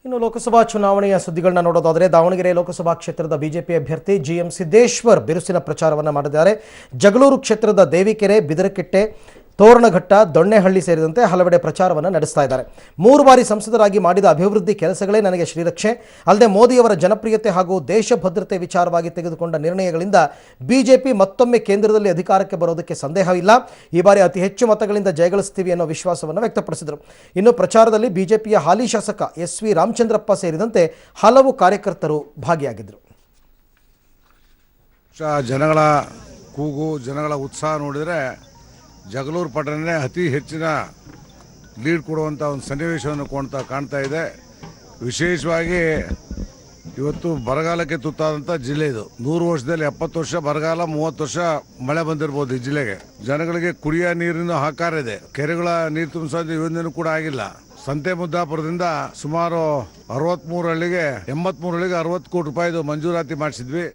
ಇನ್ನು ಲೋಕಸಭಾ ಚುನಾವಣೆಯ ಸುದ್ದಿಗಳನ್ನ ನೋಡೋದಾದರೆ ದಾವಣಗೆರೆ ಲೋಕಸಭಾ ಕ್ಷೇತ್ರದ ಬಿಜೆಪಿ ಅಭ್ಯರ್ಥಿ ಜಿಎಂ ಸಿದ್ದೇಶ್ವರ್ ಬಿರುಸಿನ ಪ್ರಚಾರವನ್ನು ಮಾಡಿದ್ದಾರೆ. ಜಗಳೂರು ಕ್ಷೇತ್ರದ ದೇವಿಕೆರೆ, ಬಿದರಕೆಟ್ಟೆ, ತೋರಣಘಟ್ಟ, ದೊಣ್ಣೆಹಳ್ಳಿ ಸೇರಿದಂತೆ ಹಲವೆಡೆ ಪ್ರಚಾರವನ್ನು ನಡೆಸ್ತಾ ಇದ್ದಾರೆ. 3 ಬಾರಿ ಸಂಸದರಾಗಿ ಮಾಡಿದ ಅಭಿವೃದ್ಧಿ ಕೆಲಸಗಳೇ ನನಗೆ ಶ್ರೀರಕ್ಷೆ. ಅಲ್ಲದೆ ಮೋದಿಯವರ ಜನಪ್ರಿಯತೆ ಹಾಗೂ ದೇಶ ಭದ್ರತೆ ವಿಚಾರವಾಗಿ ತೆಗೆದುಕೊಂಡ ನಿರ್ಣಯಗಳಿಂದ ಬಿಜೆಪಿ ಮತ್ತೊಮ್ಮೆ ಕೇಂದ್ರದಲ್ಲಿ ಅಧಿಕಾರಕ್ಕೆ ಬರೋದಕ್ಕೆ ಸಂದೇಹವಿಲ್ಲ. ಈ ಬಾರಿ ಅತಿ ಹೆಚ್ಚು ಮತಗಳಿಂದ ಜಯಗಳಿಸ್ತೀವಿ ಅನ್ನೋ ವಿಶ್ವಾಸವನ್ನು ವ್ಯಕ್ತಪಡಿಸಿದರು. ಇನ್ನು ಪ್ರಚಾರದಲ್ಲಿ ಬಿಜೆಪಿಯ ಹಾಲಿ ಶಾಸಕ ಎಸ್.ವಿ. ರಾಮಚಂದ್ರಪ್ಪ ಸೇರಿದಂತೆ ಹಲವು ಕಾರ್ಯಕರ್ತರು ಭಾಗಿಯಾಗಿದ್ದರು. ಜನಗಳ ಕೂಗು, ಜನಗಳ ಉತ್ಸಾಹ ನೋಡಿದರೆ ಜಗಳೂರು ಪಟ್ಟಣನೇ ಅತಿ ಹೆಚ್ಚಿನ ಲೀಡ್ ಕೊಡುವಂಥ ಒಂದು ಸನ್ನಿವೇಶವನ್ನು ಕಾಣ್ತಾ ಇದೆ. ವಿಶೇಷವಾಗಿ ಇವತ್ತು ಬರಗಾಲಕ್ಕೆ ತುತ್ತಾದಂಥ ಜಿಲ್ಲೆ ಇದು. 100 ವರ್ಷದಲ್ಲಿ 70 ವರ್ಷ ಬರಗಾಲ, 30 ವರ್ಷ ಮಳೆ ಬಂದಿರ್ಬೋದು ಈ ಜಿಲ್ಲೆಗೆ. ಜನಗಳಿಗೆ ಕುಡಿಯೋ ನೀರಿನ ಹಾಕಾರ ಇದೆ. ಕೆರೆಗಳ ನೀರು ತುಂಬಿಸೋದು ಇವೊಂದೇನು ಕೂಡ ಆಗಿಲ್ಲ. ಸಂತೆ ಮುದ್ದಾಪುರದಿಂದ ಸುಮಾರು 83 ಹಳ್ಳಿಗೆ 60 ಕೋಟಿ ರೂಪಾಯಿದು ಮಂಜೂರಾತಿ ಮಾಡಿಸಿದ್ವಿ.